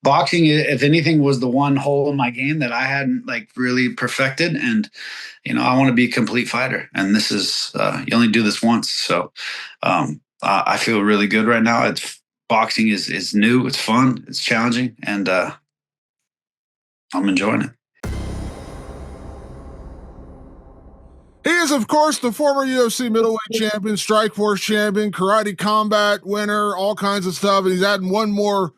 boxing, if anything, was the one hole in my game that I hadn't like really perfected. And, I want to be a complete fighter. And this is, you only do this once. So I feel really good right now. Boxing is new. It's fun. It's challenging. And I'm enjoying it. He is, of course, the former UFC middleweight champion, Strikeforce champion, karate combat winner, all kinds of stuff. And he's adding one more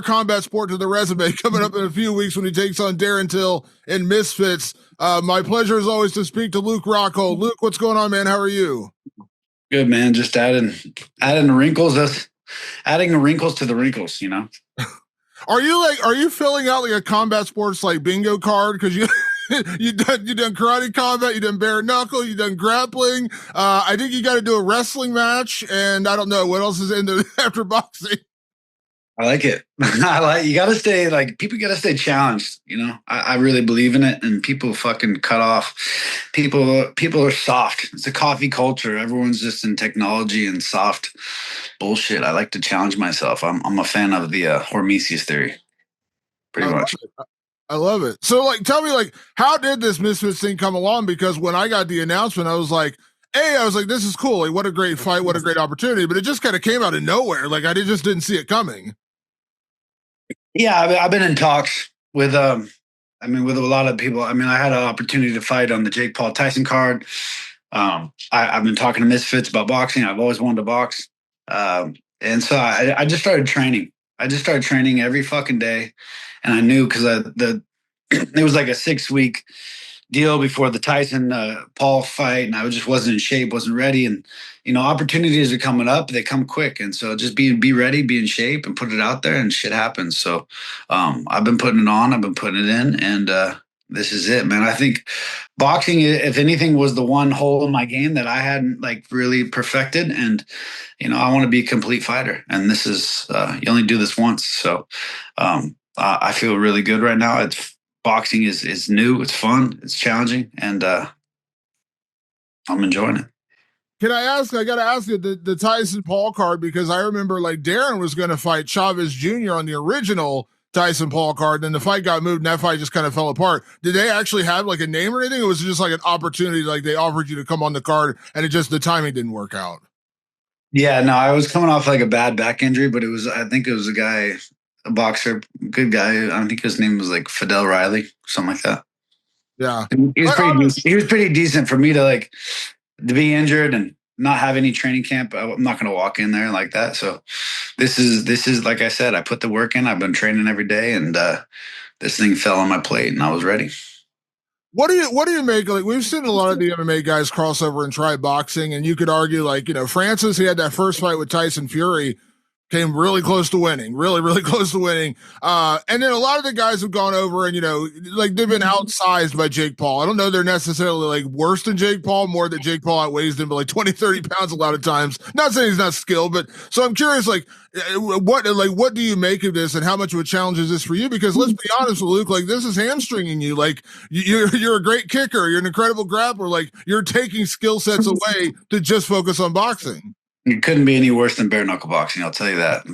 combat sport to the resume coming up in a few weeks when he takes on Darren Till in Misfits. My pleasure as always to speak to Luke Rockhold. Luke, what's going on, man? How are you? Good, man. Just adding the wrinkles. Adding the wrinkles to the wrinkles. Are you filling out like a combat sports like bingo card? Because you done karate combat, you done bare-knuckle, you done grappling. I think you got to do a wrestling match, and I don't know what else is in there after boxing. I like it. You got to stay people got to stay challenged. I really believe in it, and people fucking cut off. People are soft. It's a coffee culture. Everyone's just in technology and soft bullshit. I like to challenge myself. I'm a fan of the Hormesis theory. Pretty much. I love it. So, tell me, how did this Misfits thing come along? Because when I got the announcement, I was like, this is cool. Like, what a great fight. What a great opportunity. But it just kind of came out of nowhere. I just didn't see it coming. Yeah, I've been in talks with, with a lot of people. I had an opportunity to fight on the Jake Paul Tyson card. I've been talking to Misfits about boxing. I've always wanted to box. And so I just started training. I just started training every fucking day. And I knew because it was like a 6-week deal before the Tyson Paul fight, and I just wasn't in shape, wasn't ready. And opportunities are coming up; they come quick. And so just be ready, be in shape, and put it out there, and shit happens. So I've been putting it on, I've been putting it in, and this is it, man. I think boxing, if anything, was the one hole in my game that I hadn't like really perfected. And I want to be a complete fighter, and this is you only do this once. So I feel really good right now. Boxing is new, it's fun, it's challenging, and I'm enjoying it. I gotta ask you the Tyson Paul card, because I remember Darren was going to fight Chavez Jr. on the original Tyson Paul card, then the fight got moved and that fight just kind of fell apart. Did they actually have a name or anything? Or was it just an opportunity, they offered you to come on the card and the timing didn't work out? Yeah, no, I was coming off a bad back injury, but I think it was a guy, a boxer, good guy. I think his name was Fidel Riley, something like that. Yeah. He was pretty decent. He was pretty decent for me to be injured and not have any training camp. I'm not going to walk in there like that. So this is like I said, I put the work in. I've been training every day, and this thing fell on my plate, and I was ready. What do you make? We've seen a lot of the MMA guys cross over and try boxing, and you could argue Francis, he had that first fight with Tyson Fury, came really close to winning, really close to winning. And then a lot of the guys have gone over and, they've been outsized by Jake Paul. I don't know they're necessarily worse than Jake Paul, more that Jake Paul outweighs them by 20, 30 pounds a lot of times. Not saying he's not skilled, but so I'm curious, what do you make of this, and how much of a challenge is this for you? Because let's be honest with Luke, this is hamstringing you. You're a great kicker, you're an incredible grappler, you're taking skill sets away to just focus on boxing. It couldn't be any worse than bare-knuckle boxing, I'll tell you that.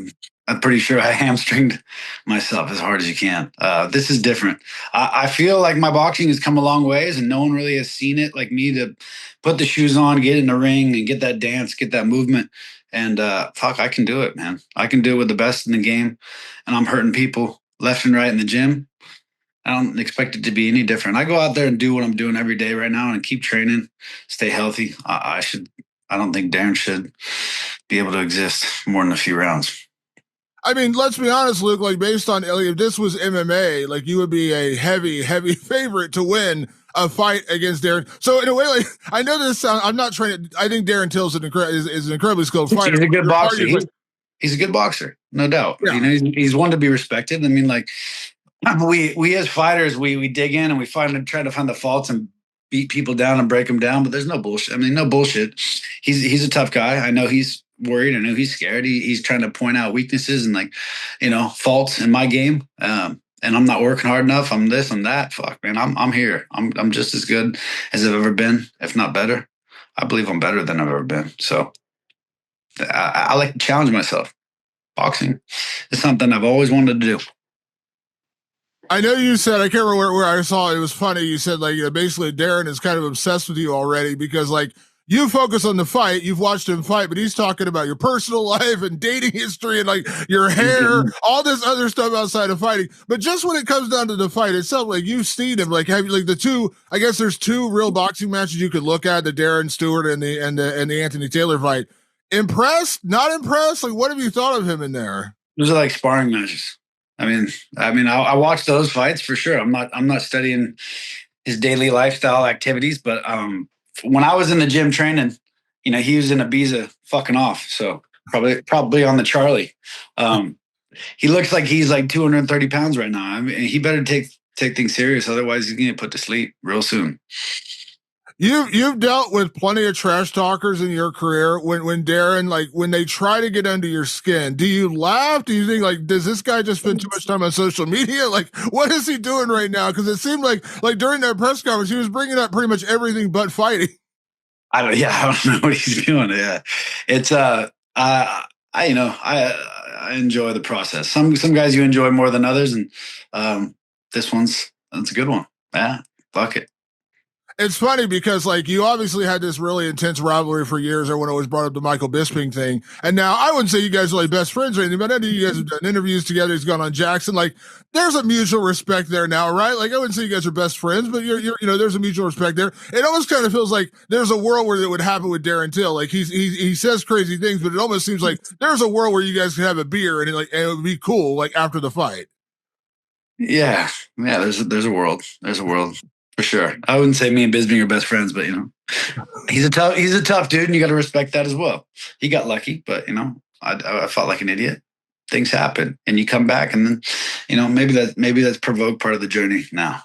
I'm pretty sure I hamstringed myself as hard as you can. This is different. I feel like my boxing has come a long ways, and no one really has seen it like me, to put the shoes on, get in the ring, and get that dance, get that movement. And I can do it, man. I can do it with the best in the game, and I'm hurting people left and right in the gym. I don't expect it to be any different. I go out there and do what I'm doing every day right now and keep training, stay healthy. I don't think Darren should be able to exist more than a few rounds. I mean, let's be honest, Luke, based on if this was MMA, you would be a heavy favorite to win a fight against Darren. So in a way, I know this I'm not trying to, I think Darren Till is an incredibly skilled fighter. He's a good boxer. He's a good boxer, no doubt. Yeah. He's one to be respected. I mean, we as fighters, we dig in and we try to find the faults and beat people down and break them down, but there's no bullshit. I mean, no bullshit. He's a tough guy. I know he's worried. I know he's scared. He's trying to point out weaknesses and faults in my game. And I'm not working hard enough. I'm this, I'm that. Fuck, man. I'm here. I'm just as good as I've ever been, if not better. I believe I'm better than I've ever been. So I like to challenge myself. Boxing is something I've always wanted to do. I know you said, I can't remember where I saw it. It was funny. You said like, basically Darren is kind of obsessed with you already because like you focus on the fight. You've watched him fight, but he's talking about your personal life and dating history and like your hair, all this other stuff outside of fighting. But just when it comes down to the fight itself, like you've seen him, like have you like the two, I guess there's two real boxing matches you could look at, the Darren Stewart and the Anthony Taylor fight. Impressed? Not impressed? Like what have you thought of him in there? Those are like sparring matches. I watch those fights for sure. I'm not studying his daily lifestyle activities, but when I was in the gym training, he was in Ibiza fucking off. So probably on the Charlie. He looks like he's like 230 pounds right now. I mean, he better take things serious, otherwise he's gonna get put to sleep real soon. You've dealt with plenty of trash talkers in your career. When Darren, like when they try to get under your skin, do you laugh? Do you think like, does this guy just spend too much time on social media? Like, what is he doing right now? Because it seemed like during that press conference, he was bringing up pretty much everything but fighting. I don't know what he's doing. Yeah, it's I enjoy the process. Some guys you enjoy more than others, and that's a good one. Yeah, fuck it. It's funny because like you obviously had this really intense rivalry for years. Everyone always brought up the Michael Bisping thing, and now I wouldn't say you guys are like best friends or anything, but I know you guys have done interviews together. He's gone on Jackson. Like there's a mutual respect there now, right? Like I wouldn't say you guys are best friends, but you're there's a mutual respect there. It almost kind of feels like there's a world where it would happen with Darren Till. Like he says crazy things, but it almost seems like there's a world where you guys could have a beer and it would be cool like after the fight. Yeah. There's a world. There's a world for sure. I wouldn't say me and Bisbing are best friends, but he's a tough dude, and you got to respect that as well. He got lucky, but I felt like an idiot. Things happen, and you come back, and then maybe that's provoked part of the journey now.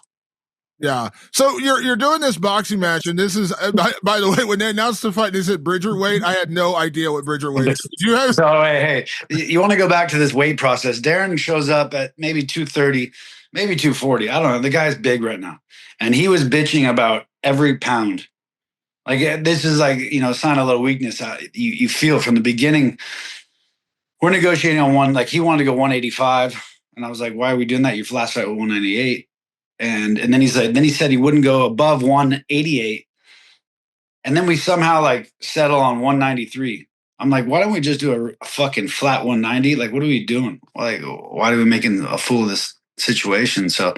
Yeah. So you're doing this boxing match, and this is by the way, when they announced the fight, they said Bridger weight. I had no idea what Bridger weight is. Did you have? So hey, you want to go back to this weight process? Darren shows up at maybe 230, maybe 240. I don't know. The guy's big right now, and he was bitching about every pound. Like this is like a sign of a little weakness. You feel from the beginning. We're negotiating on one. Like he wanted to go 185, and I was like, "Why are we doing that? Your last fight was 198." And then he said he wouldn't go above 188. And then we somehow like settle on 193. I'm like, why don't we just do a fucking flat 190? Like, what are we doing? Like, why are we making a fool of this situation? So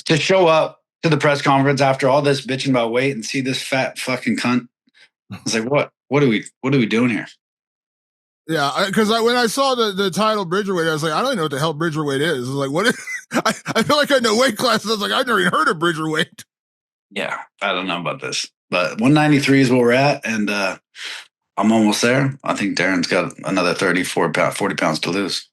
to show up to the press conference after all this bitching about weight and see this fat fucking cunt, I was like, what are we doing here? Yeah, because when I saw the title Bridgerweight, I was like, I don't even know what the hell Bridgerweight is. I was like, what? I feel like I know weight classes. I was like, I've never even heard of Bridgerweight. Yeah, I don't know about this, but 193 is where we're at, and I'm almost there. I think Darren's got another 40 pounds to lose.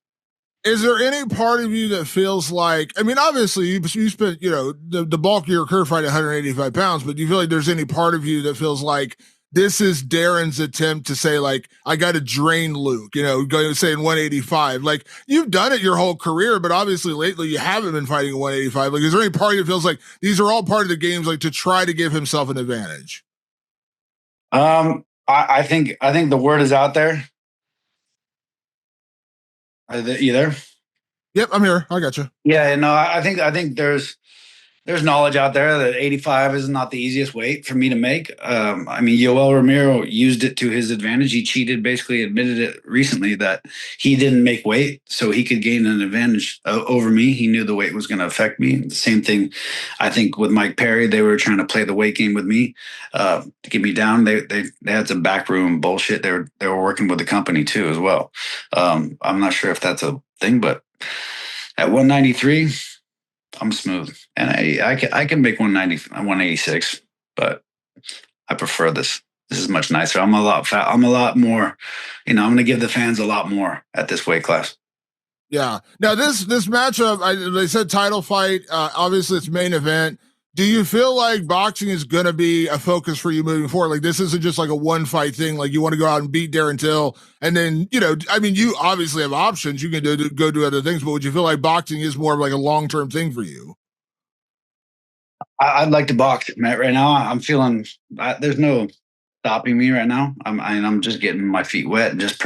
Is there any part of you that feels like, I mean, obviously you spent, the bulk of your career fighting 185 pounds, but do you feel like there's any part of you that feels like this is Darren's attempt to say, like, I got to drain Luke, going saying 185. Like, you've done it your whole career, but obviously lately you haven't been fighting 185. Like, is there any part that feels like these are all part of the games, like to try to give himself an advantage? I think the word is out there. You there? Yep, I'm here. I got you. Yeah, no, I think there's knowledge out there that 85 is not the easiest weight for me to make. Yoel Romero used it to his advantage. He cheated, basically admitted it recently that he didn't make weight so he could gain an advantage over me. He knew the weight was going to affect me. The same thing, I think, with Mike Perry. They were trying to play the weight game with me to get me down. They had some backroom bullshit. They were working with the company too as well. I'm not sure if that's a thing, but at 193. I'm smooth, and I can make 190, 186, but I prefer this. This is much nicer. I'm a lot fat. I'm a lot more. I'm going to give the fans a lot more at this weight class. Yeah. Now this matchup, they said title fight. Obviously, it's main event. Do you feel like boxing is going to be a focus for you moving forward? Like this isn't just like a one fight thing. Like you want to go out and beat Darren Till, and then you obviously have options. You can go do other things, but would you feel like boxing is more of like a long term thing for you? I'd like to box, Matt. Right now, I'm feeling there's no stopping me right now. I'm just getting my feet wet and just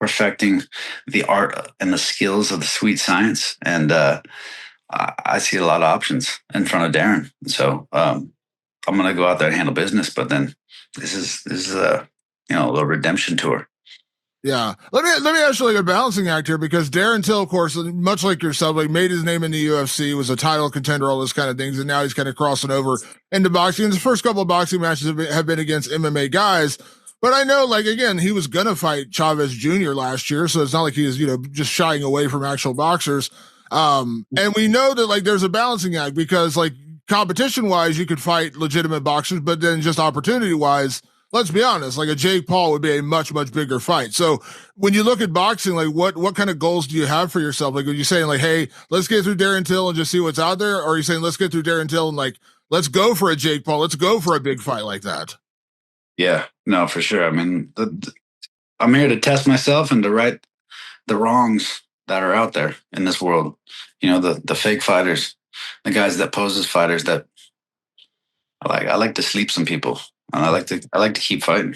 perfecting the art and the skills of the sweet science. And I see a lot of options in front of Darren. So I'm going to go out there and handle business. But then this is a a little redemption tour. Yeah. Let me ask you like a balancing act here, because Darren Till, of course, much like yourself, like made his name in the UFC, was a title contender, all those kind of things, and now he's kind of crossing over into boxing. And the first couple of boxing matches have been against MMA guys. But I know, like, again, he was gonna fight Chavez Jr. last year, so it's not like he's, just shying away from actual boxers. And we know that like there's a balancing act, because like competition wise, you could fight legitimate boxers, but then just opportunity wise, let's be honest, like a Jake Paul would be a much, much bigger fight. So when you look at boxing, like what kind of goals do you have for yourself? Like, are you saying like, hey, let's get through Darren Till and just see what's out there? Or are you saying let's get through Darren Till and like, let's go for a Jake Paul. Let's go for a big fight like that. Yeah, no, for sure. I mean, I'm here to test myself and to right the wrongs that are out there in this world. The fake fighters, the guys that pose as fighters that I like to sleep some people. And I like to keep fighting.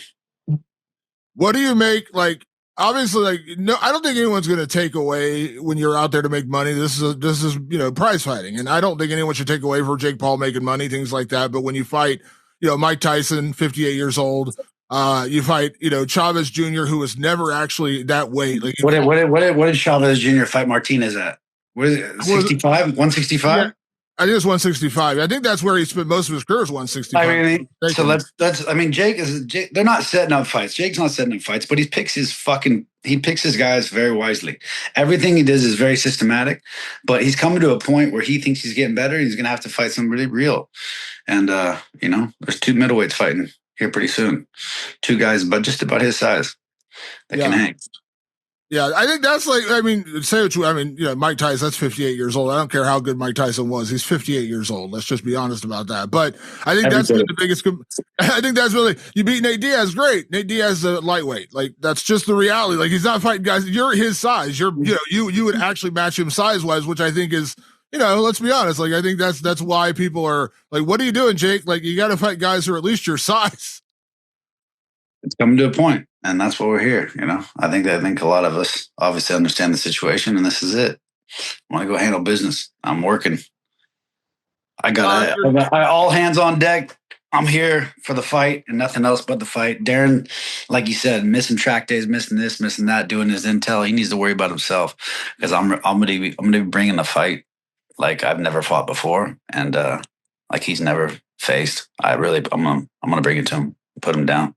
What do you make, like, obviously, like, no, I don't think anyone's going to take away when you're out there to make money. This is prize fighting, and I don't think anyone should take away for Jake Paul making money, things like that. But when you fight, Mike Tyson, 58 years old, you fight, Chavez Jr., who was never actually that weight. Like, what did Chavez Jr. fight Martinez at? What is it? 65, 165? Yeah. I think it's 165. I think that's where he spent most of his career, is 165. I mean, so that's. I mean, Jake. They're not setting up fights. Jake's not setting up fights, but he picks his guys very wisely. Everything he does is very systematic. But he's coming to a point where he thinks he's getting better. He's going to have to fight somebody real. And there's 2 middleweights fighting here pretty soon. 2 guys, but just about his size that can hang. Yeah, I think that's like, I mean, Mike Tyson, that's 58 years old. I don't care how good Mike Tyson was. He's 58 years old. Let's just be honest about that. But I think that's been the biggest, I think that's really, you beat Nate Diaz, great. Nate Diaz is a lightweight. Like, that's just the reality. Like, he's not fighting guys. You're his size. You would actually match him size wise, which I think is, let's be honest. Like, I think that's why people are like, what are you doing, Jake? Like, you got to fight guys who are at least your size. It's coming to a point, and that's why we're here. I think a lot of us obviously understand the situation, and this is it. I want to go handle business. I'm working. I got all hands on deck. I'm here for the fight and nothing else but the fight. Darren, like you said, missing track days, missing this, missing that, doing his intel. He needs to worry about himself, because I'm gonna be bringing the fight like I've never fought before, and like he's never faced. I'm gonna bring it to him, put him down.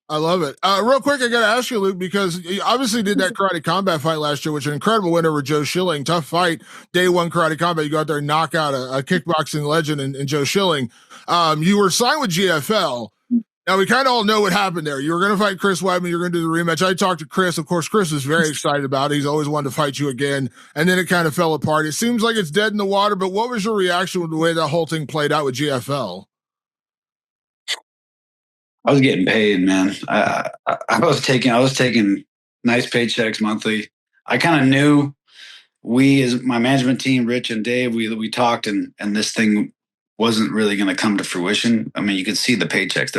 I love it. Real quick, I got to ask you, Luke, because you obviously did that karate combat fight last year, which is an incredible win over Joe Schilling. Tough fight. Day 1 karate combat. You go out there and knock out a kickboxing legend in Joe Schilling. You were signed with GFL. Now, we kind of all know what happened there. You were going to fight Chris Weidman. You're going to do the rematch. I talked to Chris. Of course, Chris is very excited about it. He's always wanted to fight you again. And then it kind of fell apart. It seems like it's dead in the water, but what was your reaction with the way that whole thing played out with GFL? I was getting paid, man. I was taking nice paychecks monthly. I kind of knew, we as my management team, Rich and Dave, we talked, and this thing wasn't really going to come to fruition. I mean, you could see the paychecks.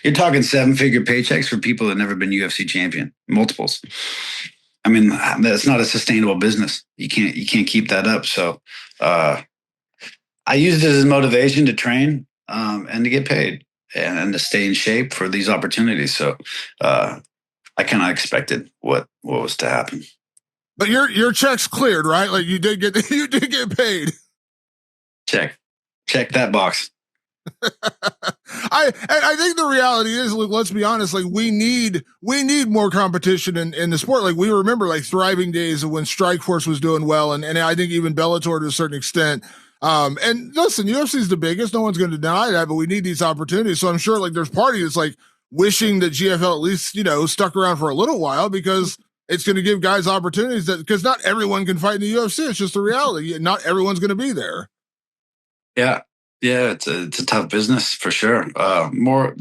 You're talking 7-figure paychecks for people that never been UFC champion, multiples. I mean, that's not a sustainable business. You can't keep that up. So I used it as motivation to train and to get paid, and to stay in shape for these opportunities. So I kind of expected what was to happen. But your check's cleared, right? Like, you did get paid. Check that box. I think the reality is, Luke, let's be honest, like we need more competition in the sport. Like, we remember like thriving days of when Strikeforce was doing well, and I think even Bellator to a certain extent. And listen, UFC is the biggest. No one's going to deny that, but we need these opportunities. So I'm sure like there's party that's like wishing that GFL at least, stuck around for a little while, because it's going to give guys opportunities because not everyone can fight in the UFC. It's just the reality. Not everyone's going to be there. Yeah. Yeah. It's a tough business for sure. The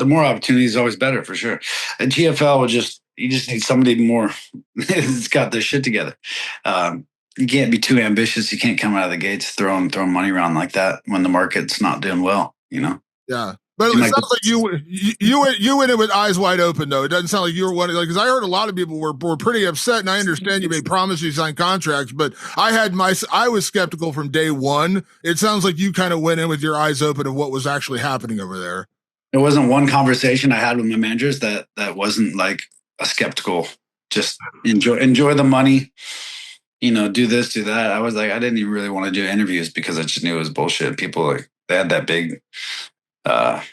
more opportunities, always better for sure. And GFL you just need somebody more that's got their shit together. You can't be too ambitious. You can't come out of the gates throwing money around like that when the market's not doing well, Yeah. But it sounds like you went in with eyes wide open, though. It doesn't sound like you were one, like, because I heard a lot of people were pretty upset, and I understand you made promises, you signed contracts, but I was skeptical from day one. It sounds like you kind of went in with your eyes open of what was actually happening over there. There wasn't one conversation I had with my managers that wasn't like a skeptical. Just enjoy the money, do this, do that. I was like, I didn't even really want to do interviews because I just knew it was bullshit. People, like, they had that big that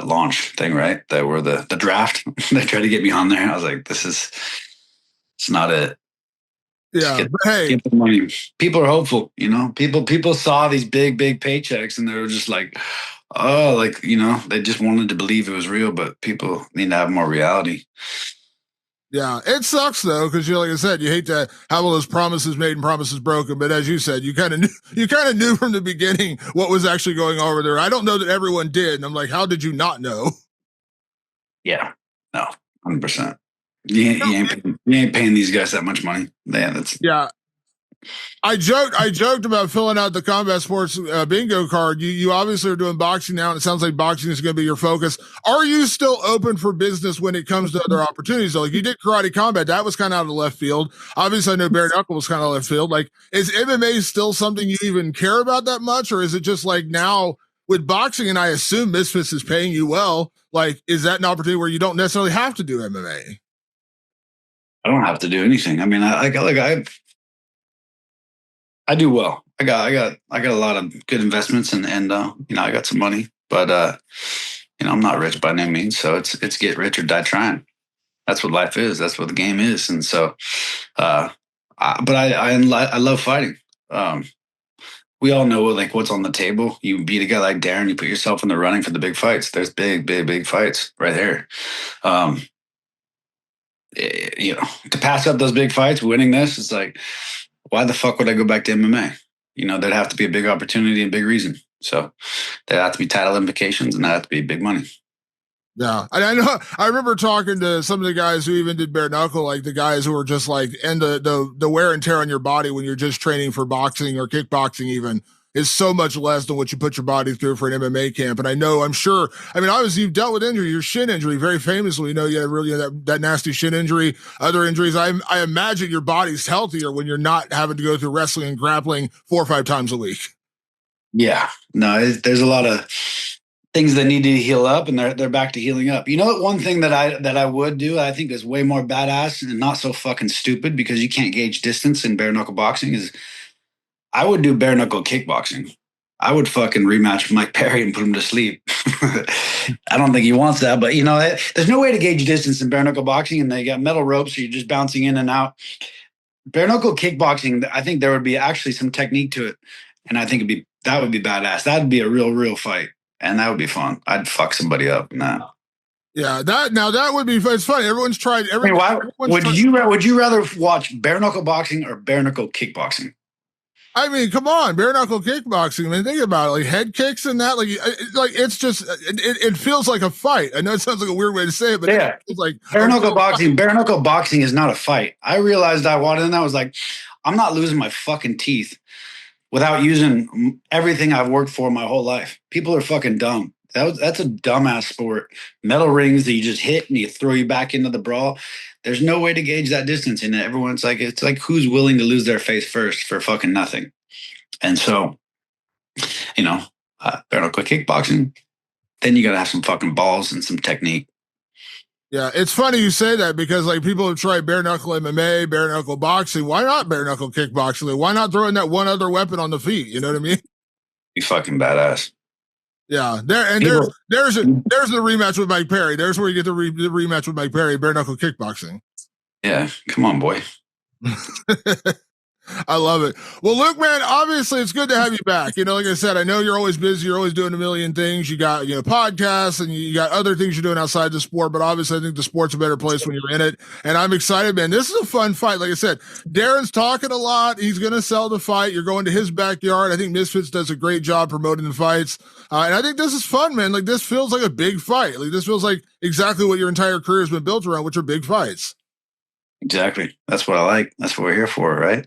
launch thing, right? That were the draft. They tried to get me on there. I was like, it's not it. Yeah. Get the money. People are hopeful, people saw these big paychecks and they were just like, oh, like, they just wanted to believe it was real, but people need to have more reality. Yeah, it sucks though, because like I said, you hate to have all those promises made and promises broken. But as you said, you kind of knew from the beginning what was actually going on over there. I don't know that everyone did, and I'm like, how did you not know? Yeah, no, 100%. You ain't paying these guys that much money. Yeah. I joked about filling out the combat sports bingo card. You obviously are doing boxing now, and it sounds like boxing is going to be your focus. Are you still open for business when it comes to other opportunities? Though, like, you did karate combat, that was kind of out of left field. Obviously, I know Bare-Knuckle was kind of left field. Like, is MMA still something you even care about that much, or is it just like now with boxing? And I assume Misfits is paying you well. Like, is that an opportunity where you don't necessarily have to do MMA? I don't have to do anything. I mean, I do well. I got a lot of good investments and I got some money, but I'm not rich by no means. So it's get rich or die trying. That's what life is. That's what the game is. And so, but I love fighting. We all know like what's on the table. You beat a guy like Darren, you put yourself in the running for the big fights. There's big fights right there. To pass up those big fights, winning this, it's like, why the fuck would I go back to MMA? There'd have to be a big opportunity and big reason. So there'd have to be title implications and that'd have to be big money. Yeah. And I remember talking to some of the guys who even did Bare-Knuckle, like the guys who were just like, and the wear and tear on your body when you're just training for boxing or kickboxing even is so much less than what you put your body through for an MMA camp. And I'm sure, obviously you've dealt with injury, your shin injury, very famously, you had really that nasty shin injury, other injuries. I imagine your body's healthier when you're not having to go through wrestling and grappling 4 or 5 times a week. Yeah, no, there's a lot of things that need to heal up and they're back to healing up. One thing that I would do, I think is way more badass and not so fucking stupid because you can't gauge distance in bare knuckle boxing is I would do bare knuckle kickboxing. I would fucking rematch Mike Perry and put him to sleep. I don't think he wants that, but there's no way to gauge distance in bare knuckle boxing, and they got metal ropes, so you're just bouncing in and out. Bare knuckle kickboxing, I think there would be actually some technique to it, and I think that would be badass. That would be a real fight, and that would be fun. I'd fuck somebody up in that. Yeah, that would be. It's funny. Everyone's tried. Would you rather watch bare knuckle boxing or bare knuckle kickboxing? Come on, bare knuckle kickboxing. Think about it, like head kicks and that. Like it's just it feels like a fight. I know it sounds like a weird way to say it, but yeah, it's like bare knuckle boxing. Bare knuckle boxing is not a fight. I realized I wanted, and I was like, I'm not losing my fucking teeth without using everything I've worked for my whole life. People are fucking dumb. That's a dumbass sport. Metal rings that you just hit and you throw you back into the brawl. There's no way to gauge that distance in it. It's like who's willing to lose their face first for fucking nothing. And so, bare knuckle kickboxing, then you got to have some fucking balls and some technique. Yeah, it's funny you say that because like people have tried bare knuckle MMA, bare knuckle boxing. Why not bare knuckle kickboxing? Why not throwing that one other weapon on the feet? You know what I mean? You fucking badass. Yeah, there's the rematch with Mike Perry. There's where you get the rematch with Mike Perry, bare knuckle kickboxing. Yeah, come on, boy. I love it. Well, Luke, man, obviously it's good to have you back. Like I said, I know you're always busy. You're always doing a million things. You got, podcasts and you got other things you're doing outside the sport, but obviously I think the sport's a better place when you're in it. And I'm excited, man. This is a fun fight. Like I said, Darren's talking a lot. He's going to sell the fight. You're going to his backyard. I think Misfits does a great job promoting the fights. And I think this is fun, man. Like this feels like a big fight. Like this feels like exactly what your entire career has been built around, which are big fights. Exactly. That's what I like. That's what we're here for, right?